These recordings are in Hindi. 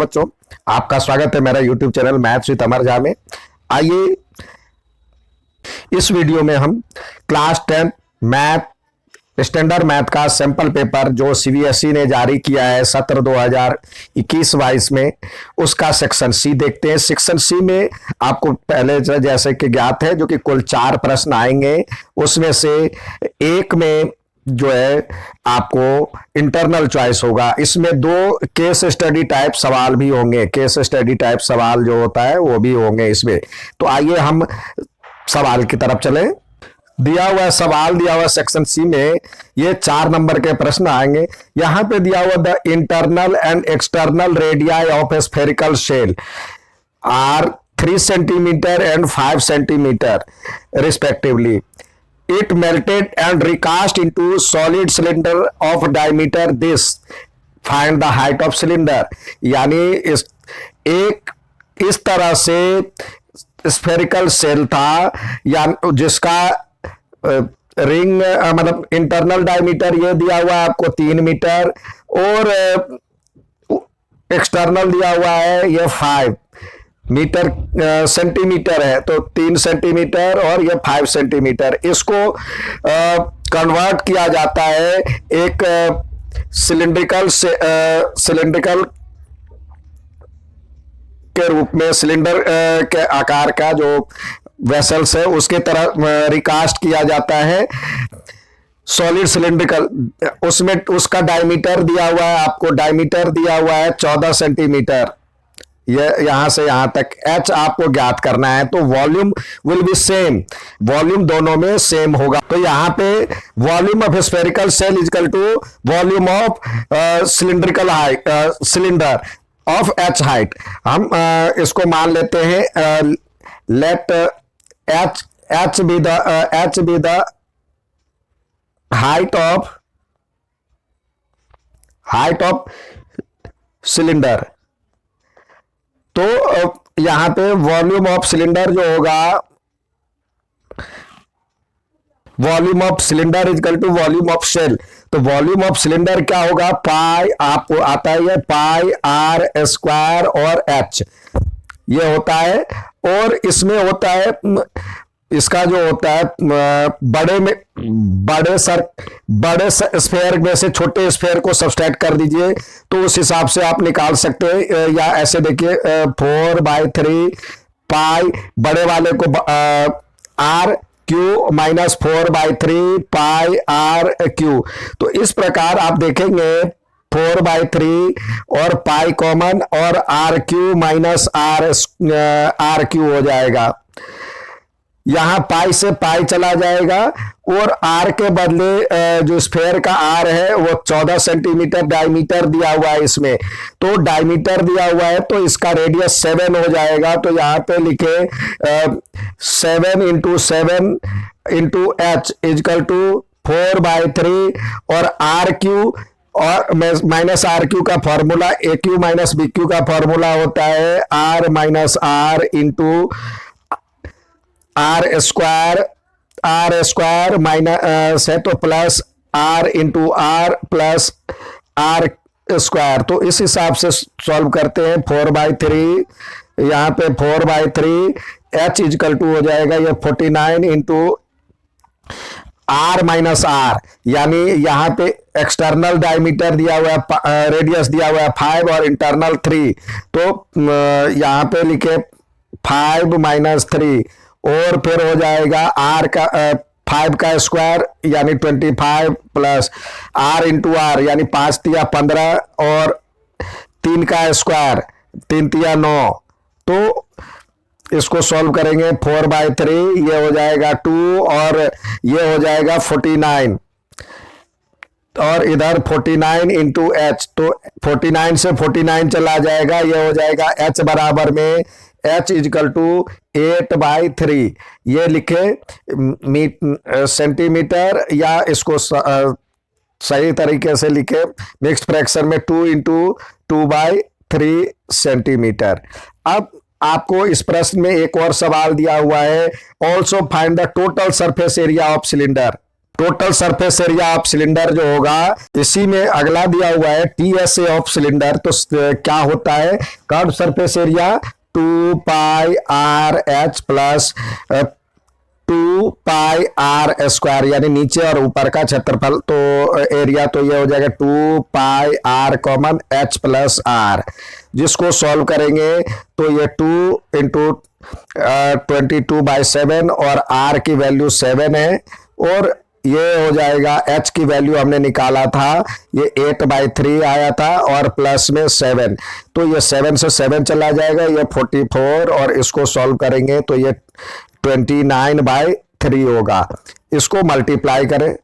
बच्चों, आपका स्वागत है मेरा YouTube चैनल मैथ्स विद अमर झा में। आइए इस वीडियो में हम क्लास 10 मैथ स्टैंडर्ड मैथ का सैंपल पेपर जो सीबीएसई ने जारी किया है सत्र 2021-22 में, उसका सेक्शन सी देखते हैं। सेक्शन सी में आपको पहले जैसे कि ज्ञात है जो कि कुल 4 प्रश्न आएंगे, उसमें से एक में जो है आपको इंटरनल चॉइस होगा। इसमें 2 केस स्टडी टाइप सवाल भी होंगे, केस स्टडी टाइप सवाल जो होता है वो भी होंगे इसमें। तो आइए हम सवाल की तरफ चलें। दिया हुआ सवाल दिया हुआ सेक्शन सी में ये 4 नंबर के प्रश्न आएंगे। यहां पे दिया हुआ the internal and external radii of a spherical shell are 3 centimetre and 5 centimetre respectively. It melted and recast into solid cylinder of diameter this. Find the height of cylinder. यानी इस तरह से स्फेरिकल सेल था या जिसका रिंग मतलब इंटरनल डायमीटर ये दिया हुआ है आपको 3 मीटर और एक्सटर्नल दिया हुआ है ये 5 मीटर सेंटीमीटर है, तो 3 सेंटीमीटर और ये 5 सेंटीमीटर। इसको कन्वर्ट किया जाता है एक सिलिंड्रिकल के रूप में, सिलेंडर के आकार का जो वेसल्स है उसके तरह रिकास्ट किया जाता है सॉलिड सिलिंड्रिकल। उसमें उसका डायमीटर दिया हुआ है आपको, डायमीटर दिया हुआ है 14 सेंटीमीटर। ये यहां से यहां तक एच आपको ज्ञात करना है, तो volume will be same, volume दोनों में सेम होगा। तो यहां पे volume of spherical shell equal to volume of cylindrical height, cylinder of H height. हम इसको मान लेते हैं let H be the height of cylinder. तो यहां पे वॉल्यूम ऑफ सिलेंडर जो होगा, volume of cylinder equal to volume of shell. तो वॉल्यूम ऑफ सिलेंडर क्या होगा, पाई आपको आता है पाई आर स्क्वायर और एच ये होता है। और इसमें होता है इसका जो होता है बड़े स्फेयर में से छोटे स्फेयर को सब्सट्रैक्ट कर दीजिए, तो उस हिसाब से आप निकाल सकते हैं। या ऐसे देखिए 4/3 पाई बड़े वाले को R cube minus 4/3 pi R cube. तो इस प्रकार आप देखेंगे 4/3 और पाई कॉमन और R cube minus R cube हो जाएगा। यहां पाई से पाई चला जाएगा और आर के बदले जो स्फेयर का आर है वो 14 सेंटीमीटर डायमीटर दिया हुआ है इसमें। तो डायमीटर दिया हुआ है तो इसका रेडियस 7 हो जाएगा। तो यहां पे लिखे 7 × 7 × एच इक्वल टू 4/3 और आर क्यू और माइनस आर क्यू का formula A cube minus B cube का फॉर्मूला होता है R minus R into R square minus है तो plus R into R plus R square. तो इस हिसाब से सॉल्व करते हैं 4/3, यहाँ पे 4/3 एच इक्वल टू हो जाएगा ये 49 इंटू आर माइनस आर, यानी यहाँ पे एक्सटर्नल डायमीटर दिया हुआ है, रेडियस दिया हुआ है 5 और इंटरनल 3। तो यहाँ पे लिखे 5 - 3 और फिर हो जाएगा आर का 5 का स्क्वायर यानी 25 प्लस आर इंटू आर यानी 5 तिया 15 और 3 का स्क्वायर 3 तिया 9। तो इसको सॉल्व करेंगे 4/3 ये हो जाएगा 2 और ये हो जाएगा 49 और इधर 49 इंटू एच। तो 49 से 49 चला जाएगा, ये हो जाएगा एच बराबर में एच इक्वल टू 8/3 ये लिखे सेंटीमीटर, या इसको सही तरीके से लिखे मिक्स्ड फ्रैक्शन में 2 × 2/3 सेंटीमीटर। अब आपको इस प्रश्न में एक और सवाल दिया हुआ है, also find the total surface area of cylinder. Total surface area of cylinder जो होगा, इसी में अगला दिया हुआ है टीएसए ऑफ सिलेंडर। तो क्या होता है curve surface area 2 pi R H plus 2 pi R square, यानी नीचे और ऊपर का क्षेत्रफल। तो एरिया तो ये हो जाएगा 2 pi r common h plus r, जिसको सॉल्व करेंगे तो ये 2 इंटू 22/7 और आर की वैल्यू 7 है, और ये हो जाएगा एच की वैल्यू हमने निकाला था, ये 8/3 आया था और प्लस में 7, तो ये 7 से 7 चला जाएगा, ये 44, और इसको सॉल्व करेंगे तो ये 29/3 होगा। इसको मल्टीप्लाई करें,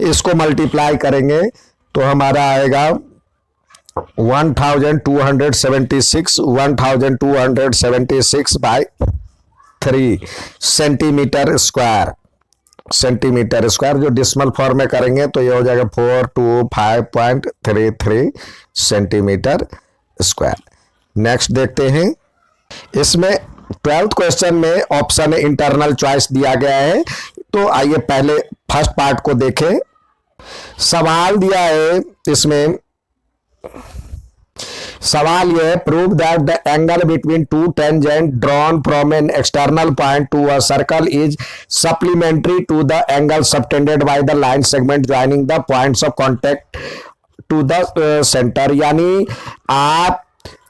इसको मल्टीप्लाई करेंगे तो हमारा आएगा 1276 सेंटीमीटर स्क्वायर। सेंटीमीटर स्क्वायर जो डिसिमल फॉर्म में करेंगे तो ये हो जाएगा 425.33 सेंटीमीटर स्क्वायर। नेक्स्ट देखते हैं, इसमें 12th क्वेश्चन में ऑप्शन इंटरनल चॉइस दिया गया है। तो आइए पहले फर्स्ट पार्ट को देखें। सवाल दिया है, इसमें सवाल यह है, prove that the angle between two tangent drawn from an external point to a circle is supplementary to the angle subtended by the line segment joining the points of contact to the centre. यानी आप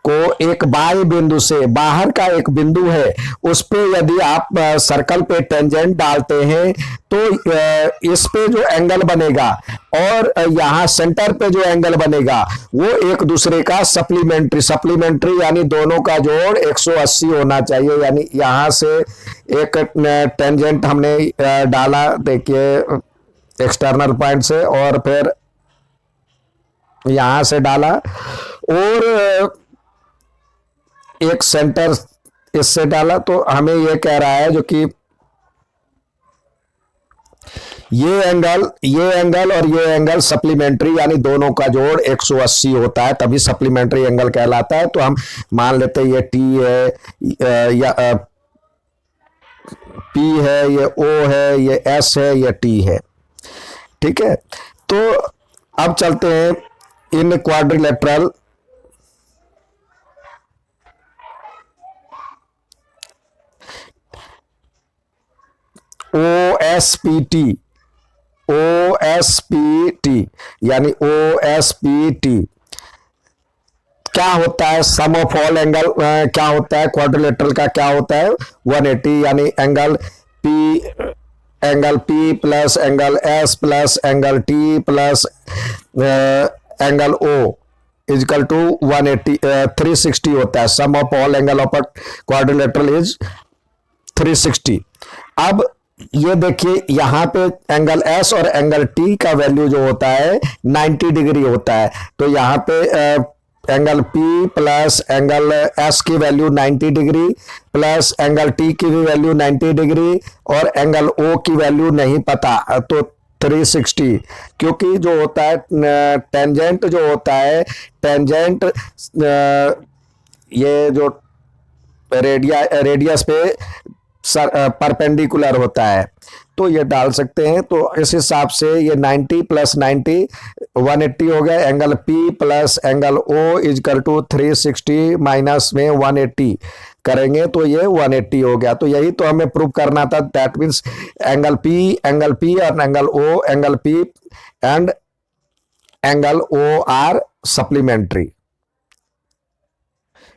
को एक बाह्य बिंदु से, बाहर का एक बिंदु है, उस पे यदि आप सर्कल पे टेंजेंट डालते हैं तो इस पे जो एंगल बनेगा और यहाँ सेंटर पे जो एंगल बनेगा वो एक दूसरे का सप्लीमेंट्री यानी दोनों का जोड़ 180 होना चाहिए। यानी यहाँ से एक टेंजेंट हमने डाला, देखिए एक्सटर्नल पॉइंट से, और फिर यहां से डाला, और एक सेंटर इससे डाला, तो हमें यह कह रहा है जो कि ये एंगल और ये एंगल सप्लीमेंट्री यानी दोनों का जोड़ 180 होता है, तभी सप्लीमेंट्री एंगल कहलाता है। तो हम मान लेते हैं ये टी है या पी है, ये ओ है, ये एस है, ये टी है, ठीक है। तो अब चलते हैं इन क्वाड्रिलेटरल OSPT यानी OSPT क्या होता है, सम ऑफ ऑल एंगल क्या होता है, क्वाड्रिलेटरल का क्या होता है 180, यानी angle P plus angle S plus angle T plus angle O equal to 360 होता है। Sum of all angle of quadrilateral is 360। अब ये देखिए यहाँ पे एंगल S और एंगल T का वैल्यू जो होता है 90 डिग्री होता है। तो यहाँ पे angle P plus angle S की value 90 degree plus angle T की भी वैल्यू 90 डिग्री और एंगल O की वैल्यू नहीं पता, तो 360। क्योंकि जो होता है टेंजेंट जो होता है, टेंजेंट ये जो रेडियस पे परपेंडिकुलर होता है, तो ये डाल सकते हैं। तो इस हिसाब से ये 90 प्लस 90 180 हो गया। Angle P plus angle O equal to 360 minus में 180 करेंगे तो ये 180 हो गया। तो यही तो हमें प्रूव करना था। दैट मीन्स एंगल P और angle O, angle P and angle O are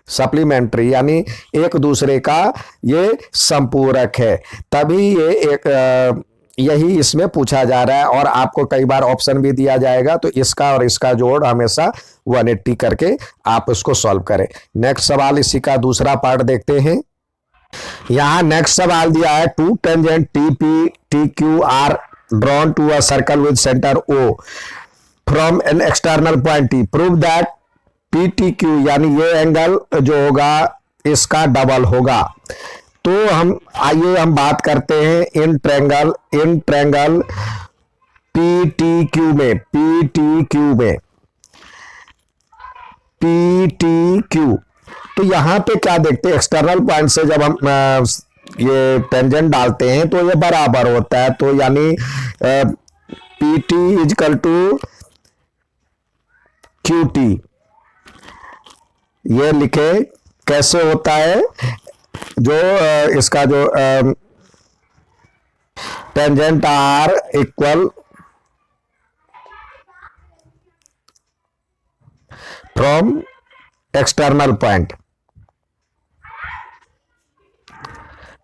supplementary यानी एक दूसरे का ये संपूरक है, तभी ये एक यही इसमें पूछा जा रहा है। और आपको कई बार ऑप्शन भी दिया जाएगा, तो इसका और इसका जोड़ हमेशा 180 करके आप उसको सॉल्व करें। नेक्स्ट सवाल इसी का दूसरा पार्ट देखते हैं। यहां नेक्स्ट सवाल दिया है, two tangent TQ are drawn to a circle with centre O from an external point T, prove that PTQ यानी ये एंगल जो होगा इसका डबल होगा। तो आइए हम बात करते हैं इन ट्रायंगल PTQ तो यहां पे क्या देखते हैं, एक्सटर्नल पॉइंट से जब हम ये टेंजेंट डालते हैं तो ये बराबर होता है। तो यानी P T equal to Q T. ये लिखे कैसे होता है, जो इसका जो tangent are equal from external point,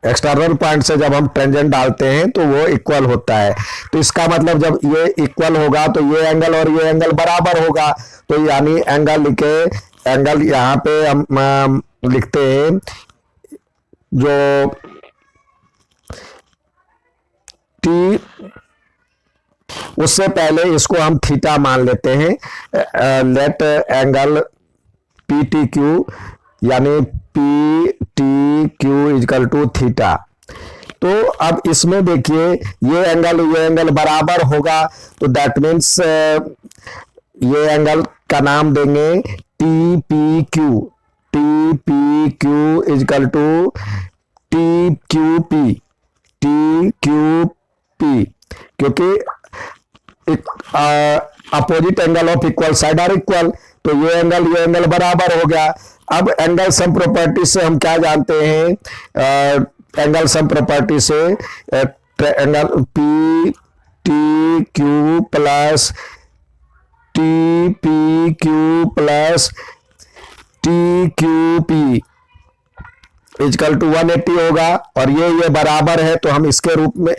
external point से जब हम टेंजेंट डालते हैं तो वो इक्वल होता है। तो इसका मतलब जब ये इक्वल होगा तो ये एंगल और ये एंगल बराबर होगा। तो यानी एंगल लिखे, एंगल यहां पे हम लिखते हैं जो टी, उससे पहले इसको हम थीटा मान लेते हैं। Let angle P T q, यानी P T Q equal to theta. तो अब इसमें देखिए ये एंगल बराबर होगा, तो दैट मीन्स ये एंगल का नाम देंगे t P q. T P Q equal to t Q p, T Q p, क्योंकि opposite angle of equal side are equal, तो ये एंगल बराबर हो गया। अब एंगल सम प्रॉपर्टी से हम क्या जानते हैं, एंगल सम प्रॉपर्टी से angle P T Q plus T P Q plus T Q P equal to 180 होगा, और ये बराबर है तो हम इसके रूप में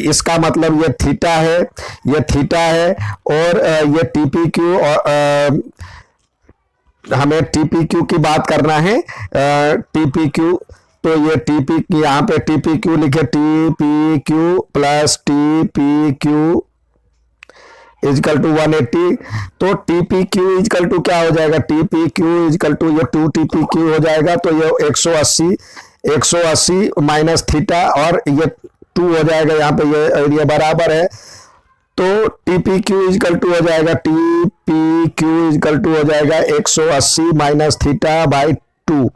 इसका मतलब ये थीटा है, ये थीटा है, और ये टीपी क्यू, और हमें टीपी क्यू की बात करना है, टीपी क्यू। तो ये टीपी, यहाँ पे टीपी क्यू लिखे, TP Q plus TP Q equal to 180। तो टीपी क्यू इजकल टू क्या हो जाएगा, टीपी क्यू इजकल टू ये 2 टीपी क्यू हो जाएगा, तो ये 180 माइनस थीटा, और ये 2 हो जाएगा, यहाँ पे ये बराबर है। तो टीपी क्यू इजकल टू हो जाएगा, टीपी क्यू इजकल टू हो जाएगा 180 माइनस थीटा बाई 2,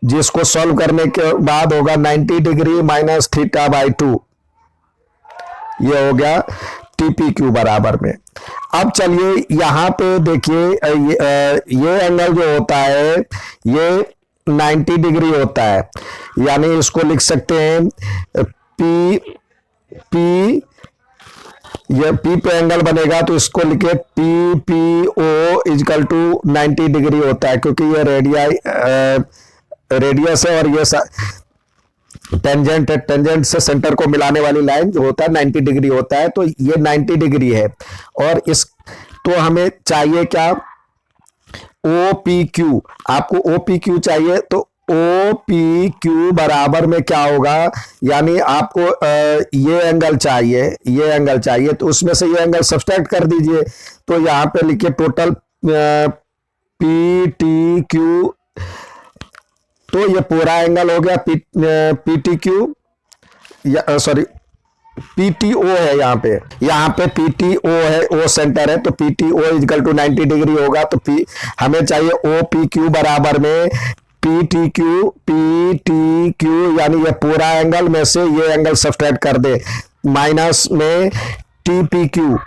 जिसको सॉल्व करने के बाद होगा 90 डिग्री माइनस थीटा बाई 2। ये हो गया टीपी क्यू बराबर में। अब चलिए यहां पे देखिए, ये एंगल जो होता है ये 90 डिग्री होता है, यानी इसको लिख सकते हैं पी, ये पी पे एंगल बनेगा तो इसको लिखे T P O equal to 90 degree होता है, क्योंकि ये रेडियस है और ये टेंजेंट है, टेंजेंट से सेंटर को मिलाने वाली लाइन जो होता है 90 डिग्री होता है, तो ये 90 डिग्री है। और इस, तो हमें चाहिए क्या, ओ पी क्यू, आपको ओ पी क्यू चाहिए, तो ओ पी क्यू बराबर में क्या होगा, यानी आपको ये एंगल चाहिए, तो उसमें से ये एंगल सब्सट्रैक्ट कर दीजिए। तो यहां पे लिखिए टोटल पी टी क्यू, तो ये पूरा एंगल हो गया P T Q, sorry P T O है, यहाँ पे पी टी ओ है, ओ सेंटर है, तो P T O equal to 90 degree होगा। तो हमें चाहिए ओ पी क्यू बराबर में पी टी क्यू, यानी ये पूरा एंगल में से ये एंगल सब्सट्रैक्ट कर दे, माइनस में टी पी क्यू,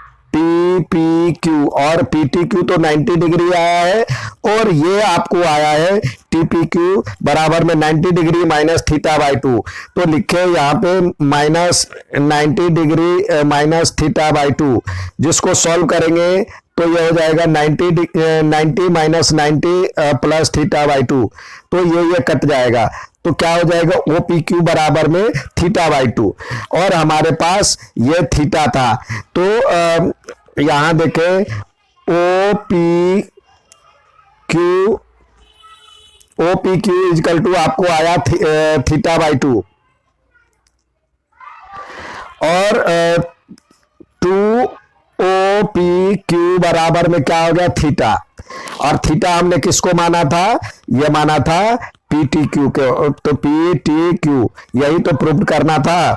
और पी टी क्यू तो 90 डिग्री आया है, और ये आपको आया है टी पी क्यू बराबर में 90 डिग्री माइनस थीटा बाई 2। तो लिखे यहाँ पे minus 90 degree minus theta by 2, जिसको सॉल्व करेंगे तो ये हो जाएगा 90 माइनस 90 प्लस थीटा बाई 2, तो ये कट जाएगा। तो क्या हो जाएगा, ओ पी क्यू बराबर में थीटा बाई 2, और हमारे पास ये थीटा था। तो यहां देखें O P Q equal to आपको आया थीटा बाई 2, और 2 ओ पी क्यू बराबर में क्या हो गया, थीटा, और थीटा हमने किसको माना था, ये माना था पी टी क्यू के, तो पी टी क्यू यही तो प्रूव करना था,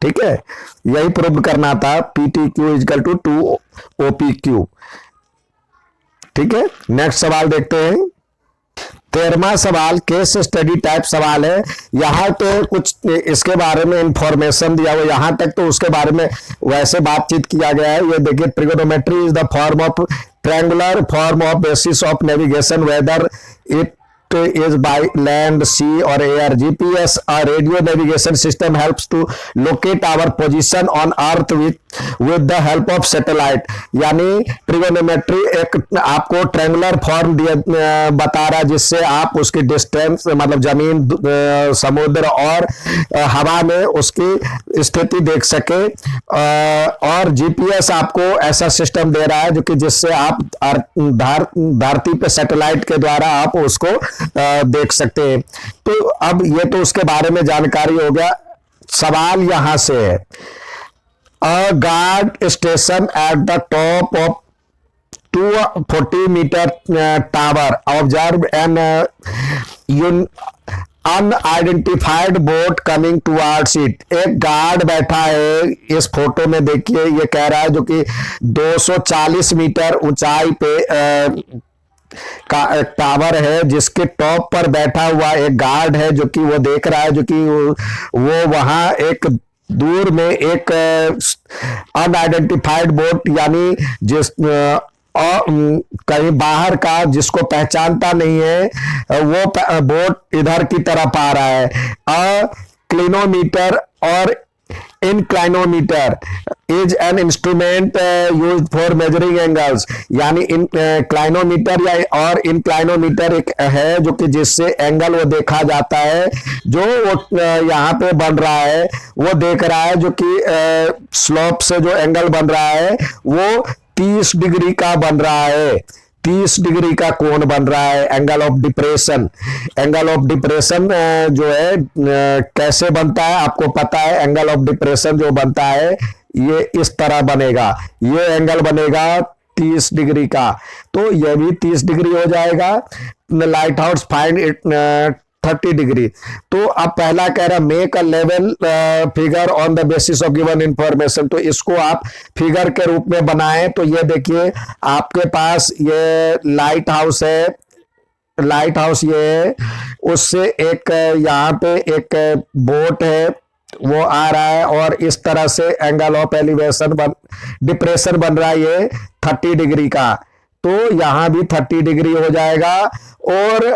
ठीक है, यही प्रूव करना था, P T Q equal to 2 O P Q. ठीक है, नेक्स्ट सवाल देखते हैं। 13वां सवाल केस स्टडी टाइप सवाल है। यहाँ तो कुछ इसके बारे में इंफॉर्मेशन दिया हुआ, यहाँ तक तो उसके बारे में वैसे बातचीत किया गया है। ये देखिए, trigonometry is the form of triangular form of basis of navigation whether it is by land, sea or air. GPS, a radio navigation system, helps to locate our position on earth with the help of satellite. यानी ट्रिगोनोमेट्री एक आपको ट्रायंगुलर फॉर्म बता रहा है, जिससे आप उसकी डिस्टेंस मतलब जमीन, समुद्र और हवा में उसकी स्थिति देख सके। और जीपीएस आपको ऐसा सिस्टम दे रहा है जो कि जिससे आप धरती पे सैटेलाइट के द्वारा आप उसको देख सकते हैं। तो अब ये तो उसके बारे में जानकारी हो गया। सवाल यहां से है, a guard station at the top of 240 metre tower observe an unidentified boat coming towards it. एक गार्ड बैठा है इस फोटो में, देखिए ये कह रहा है, जो कि 240 मीटर ऊंचाई पे का टावर है, जिसके टॉप पर बैठा हुआ एक गार्ड है, जो कि वो देख रहा है, जो कि वो वहां एक दूर में एक अनआइडेंटिफाइड बोट, यानी जिस कहीं बाहर का, जिसको पहचानता नहीं है, वो बोट इधर की तरफ आ रहा है। क्लिनोमीटर और inclinometer is an instrument used for measuring angles. यानी क्लाइनोमीटर या और इनक्लाइनोमीटर एक है जो कि जिससे एंगल वो देखा जाता है। जो वो यहाँ पे बन रहा है वो देख रहा है, जो कि स्लोप से जो एंगल बन रहा है वो 30 डिग्री का बन रहा है। 30 डिग्री का कोण बन रहा है, angle of depression. Angle of depression जो है कैसे बनता है आपको पता है। एंगल ऑफ डिप्रेशन जो बनता है ये इस तरह बनेगा, ये एंगल बनेगा 30 डिग्री का, तो ये भी 30 डिग्री हो जाएगा। Light house find it 30 degree. तो अब पहला कह रहा make a level figure on the basis of given information. तो इसको आप फिगर के रूप में बनाएं। तो ये देखिए आपके पास ये लाइट हाउस है, लाइट हाउस ये है, उससे एक यहाँ पे एक बोट है वो आ रहा है, और इस तरह से एंगल ऑफ एलिवेशन डिप्रेशन बन रहा है ये 30 डिग्री का। तो यहां भी 30 डिग्री हो जाएगा। और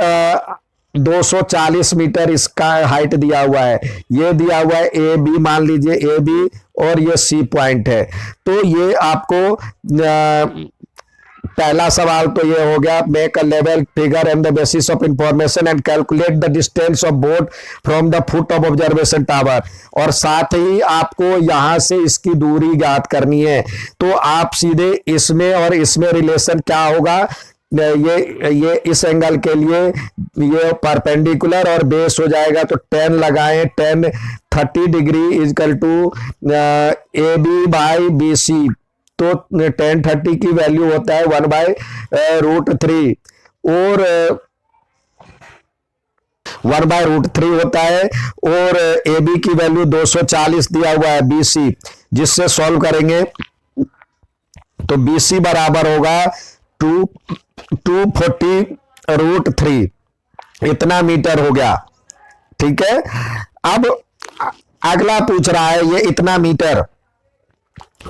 240 मीटर इसका हाइट दिया हुआ है, ये दिया हुआ है ए बी, मान लीजिए ए बी, और ये सी पॉइंट है। तो ये आपको पहला सवाल तो ये हो गया, make a level figure and the basis of information and calculate the distance of boat from the foot of observation tower. और साथ ही आपको यहां से इसकी दूरी ज्ञात करनी है। तो आप सीधे इसमें और इसमें रिलेशन क्या होगा, ये इस एंगल के लिए ये परपेंडिकुलर और बेस हो जाएगा। तो 10 लगाएं, 10 30 degree equal to A B by B C. तो 10 30 की वैल्यू होता है 1/√3 और 1/√3 होता है। और ए बी की वैल्यू 240 दिया हुआ है बी सी, जिससे सॉल्व करेंगे तो बी सी बराबर होगा 240√3, इतना मीटर हो गया। ठीक है, अब अगला पूछ रहा है ये इतना मीटर।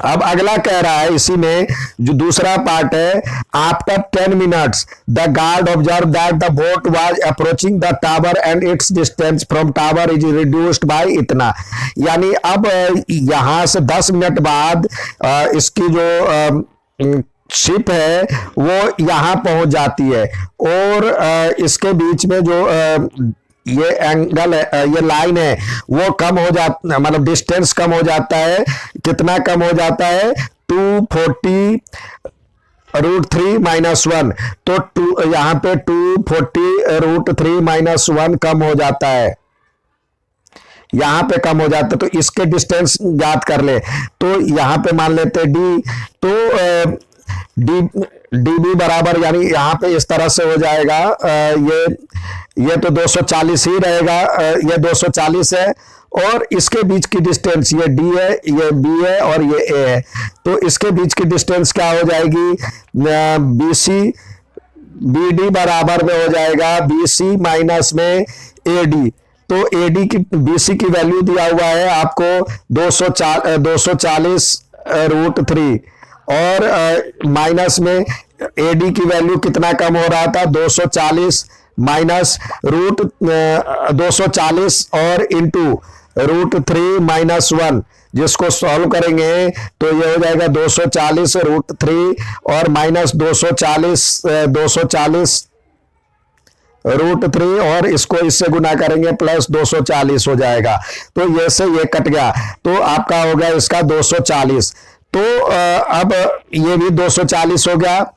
अब अगला कह रहा है इसी में जो दूसरा पार्ट है, after 10 minutes the guard observe that the boat was approaching the tower and it's distance from tower is reduced by इतना। यानी अब यहां से 10 मिनट बाद इसकी जो शिप है वो यहां पहुंच जाती है, और इसके बीच में जो ये एंगल है, ये लाइन है, वो कम हो जाता, मतलब डिस्टेंस कम हो जाता है। कितना कम हो जाता है, 240√3 -1। तो यहां पे 240√3 -1 कम हो जाता है, यहां पे कम हो जाता है। तो इसके डिस्टेंस याद कर ले। तो यहां पे मान लेते डी, तो डी बी बराबर, यानी यहां पे इस तरह से हो जाएगा, ये तो 240 ही रहेगा, ये 240 है, और इसके बीच की डिस्टेंस ये डी है, ये बी है और ये ए है। तो इसके बीच की डिस्टेंस क्या हो जाएगी, बी सी बी डी बराबर में हो जाएगा बी सी माइनस में ए डी। तो एडी की बीसी की वैल्यू दिया हुआ है आपको 240 रूट 3 और माइनस में एडी की वैल्यू कितना कम हो रहा था 240 माइनस रूट 240 और इंटू रूट 3 माइनस 1, जिसको सॉल्व करेंगे तो ये हो जाएगा 240 रूट 3 और माइनस 240 रूट 3 और इसको इससे गुना करेंगे प्लस 240 हो जाएगा। तो ये से ये कट गया तो आपका हो गया इसका 240। तो अब ये भी 240 हो गया।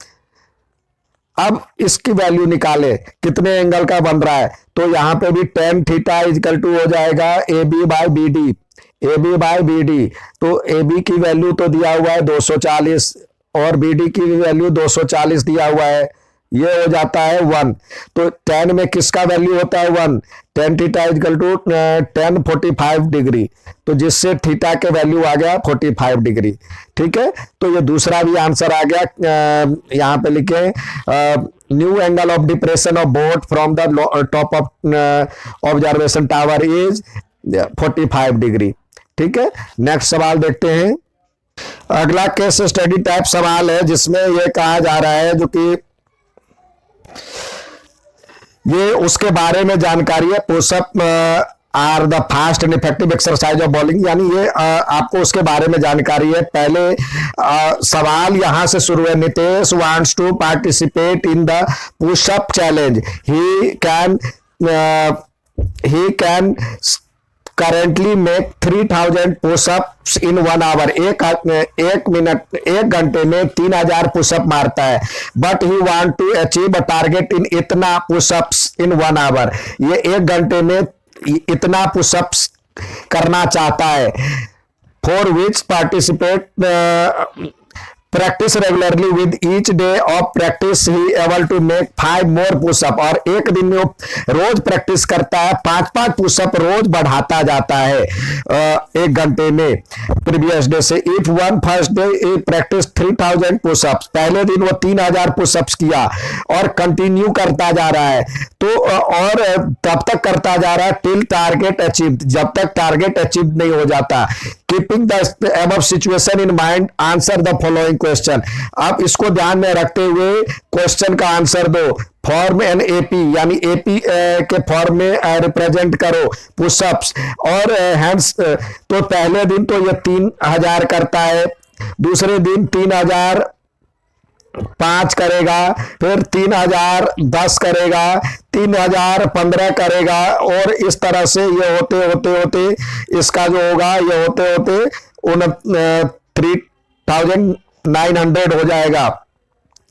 अब इसकी वैल्यू निकाले कितने एंगल का बन रहा है, तो यहां पे भी tan थीटा इजकल टू हो जाएगा A B by B D, A B by B D. तो ए बी की वैल्यू तो दिया हुआ है 240 और बी डी की वैल्यू 240 दिया हुआ है, ये हो जाता है 1। तो tan में किसका वैल्यू होता है 1, tan theta equal to tan 45 degree, तो जिससे थीटा के वैल्यू आ गया 45 डिग्री। ठीक है, तो ये दूसरा भी आंसर आ गया। यहां पे लिखे new angle of depression of boat from the top of observation tower is 45 degree. ठीक है, नेक्स्ट सवाल देखते हैं। अगला केस स्टडी टाइप सवाल है जिसमें यह कहा जा रहा है जो कि ये उसके बारे में जानकारी है, pushup are the fast and effective exercise of bowling, यानी ये आपको उसके बारे में जानकारी है। पहले सवाल यहां से शुरू है, Nitesh wants to participate in the pushup challenge, he can currently make 3000 pushups in 1 hour, एक घंटे में 3000 पुशअप मारता है। But he want to achieve a target in इतना पुशअप्स इन 1 आवर, ये एक घंटे में इतना पुशअप्स करना चाहता है। For which participate practice regularly with each day of practice he able to make 5 more pushup, और एक दिन में वो रोज प्रैक्टिस करता है 5-5 पुशअप रोज बढ़ाता जाता है एक घंटे में प्रीवियस डे से। If one first day practice 3000 pushups, पहले दिन वो 3000 पुशअप्स किया और कंटिन्यू करता जा रहा है, तो और तब तक करता जा रहा है टिल टारगेट अचीव, जब तक टारगेट अचीव नहीं हो जाता। Keeping the above situation in mind answer the following question. आप इसको ध्यान में रखते हुए क्वेश्चन का आंसर दो। फॉर्म एन एपी, यानी एपी के फॉर्म में रिप्रेजेंट करो पुशअप्स और हैंड्स। तो पहले दिन तो ये 3000 करता है, दूसरे दिन 3005 करेगा, फिर 3010 करेगा, 3015 करेगा, और इस तरह से ये होते होते होते इसका जो होगा ये होते होते 3900 हो जाएगा।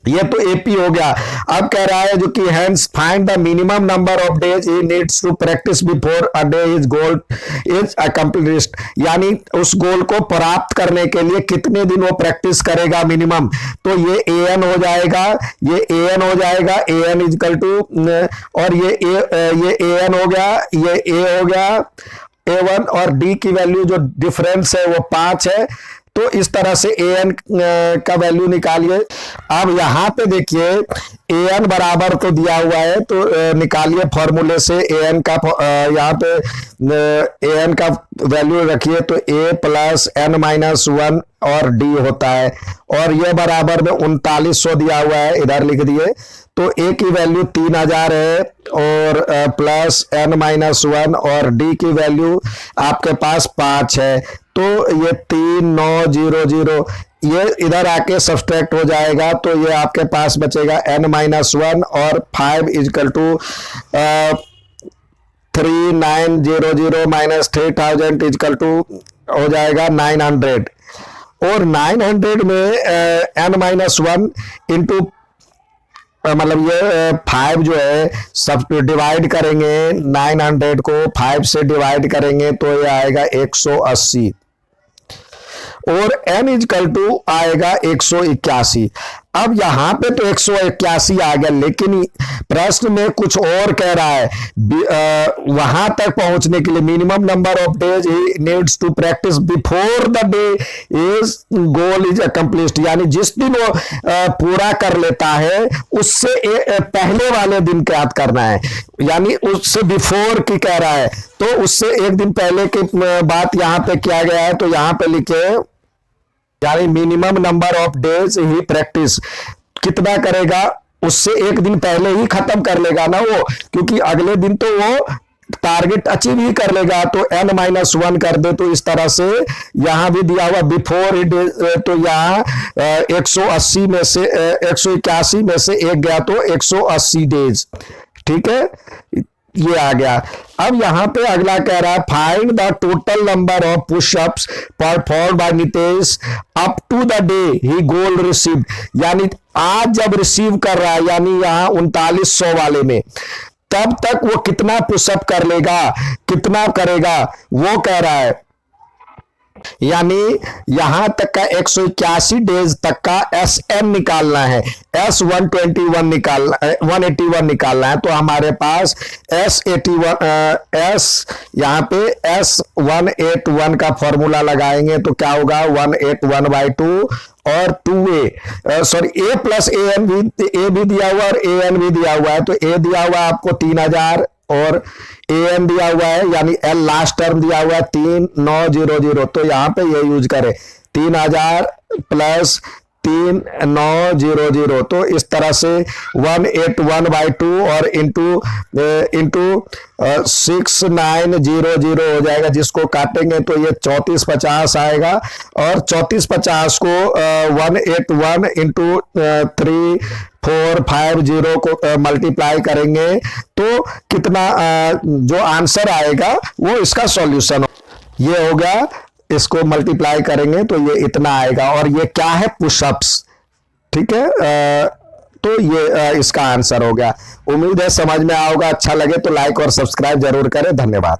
ये तो एपी हो गया। अब कह रहा है जो कि hence find the minimum number of days he needs to practice before a day his goal is accomplished, यानी उस गोल को प्राप्त करने के लिए कितने दिन वो प्रैक्टिस करेगा मिनिमम। तो ये एन हो जाएगा, ये एन हो जाएगा, एन इजकल टू, और ये एन हो गया, ये ए हो गया A1, और डी की वैल्यू जो डिफरेंस है वो 5 है। तो इस तरह से एन का वैल्यू निकालिए। अब यहां पे देखिए एन बराबर तो दिया हुआ है, तो निकालिए फॉर्मूले से एन का, यहाँ पे एन का वैल्यू रखिए, तो ए प्लस एन माइनस 1 और डी होता है, और ये बराबर में 3900 दिया हुआ है, इधर लिख दिए। तो ए की वैल्यू 3000 है और प्लस एन माइनस 1 और डी की वैल्यू आपके पास 5 है। तो ये 3900 ये इधर आके सब्सट्रैक्ट हो जाएगा, तो ये आपके पास बचेगा n माइनस 1 और 5 equal to 3900 minus 3000 equal to हो जाएगा 900, और 900 में n माइनस 1 इंटू मतलब ये 5 जो है सब डिवाइड करेंगे, 900 को 5 से डिवाइड करेंगे तो ये आएगा 180, और n इजकल टू आएगा 181। अब यहां पे तो 181 आ गया, लेकिन प्रश्न में कुछ और कह रहा है। वहां तक पहुंचने के लिए minimum number of days he needs to practice before the day is goal is accomplished, यानी जिस दिन वो पूरा कर लेता है उससे पहले वाले दिन क्या करना है, यानी उससे बिफोर की कह रहा है, तो उससे एक दिन पहले की बात यहां पे किया गया है। तो यहां पे लिखे यानी minimum number of days he practice, कितना करेगा, उससे एक दिन पहले ही खत्म कर लेगा ना वो, क्योंकि अगले दिन तो वो टारगेट अचीव ही कर लेगा। तो n-1 कर दे, तो इस तरह से यहां भी दिया हुआ बिफोर ही डेज, तो यहां 180 में से 181 में से एक गया तो 180 डेज, ठीक है, ये आ गया। अब यहां पे अगला कह रहा है find the total number of pushups perform by Nitesh up to the day he goal receive, यानी आज जब रिसीव कर रहा है, यानी यहां 3900 वाले में, तब तक वो कितना पुशअप कर लेगा, कितना करेगा, वो कह रहा है। यानी यहां तक का 181 डेज तक का SN निकालना है, S121 निकालना है, 181 निकालना है। तो हमारे पास S यहां पे S181 का फॉर्मूला लगाएंगे तो क्या होगा, 181/2 और 2a, sorry a plus an भी, a भी दिया हुआ और an भी दिया हुआ है। तो a दिया हुआ आपको 3000 और an दिया हुआ है, यानी l लास्ट टर्म दिया हुआ है 3900, तो यहां पे ये यूज करें 3000 प्लस 3900, तो इस तरह से 181/2 और इंटू 6900 हो जाएगा, जिसको काटेंगे तो ये 3450 आएगा, और 3450 को 181 इंटू 3450 को मल्टीप्लाई करेंगे तो कितना जो आंसर आएगा वो इसका सॉल्यूशन ये होगा। इसको मल्टीप्लाई करेंगे तो ये इतना आएगा, और ये क्या है, पुशअप्स, ठीक है। तो ये इसका आंसर हो गया। उम्मीद है समझ में आओगा, अच्छा लगे तो लाइक और सब्सक्राइब जरूर करें। धन्यवाद।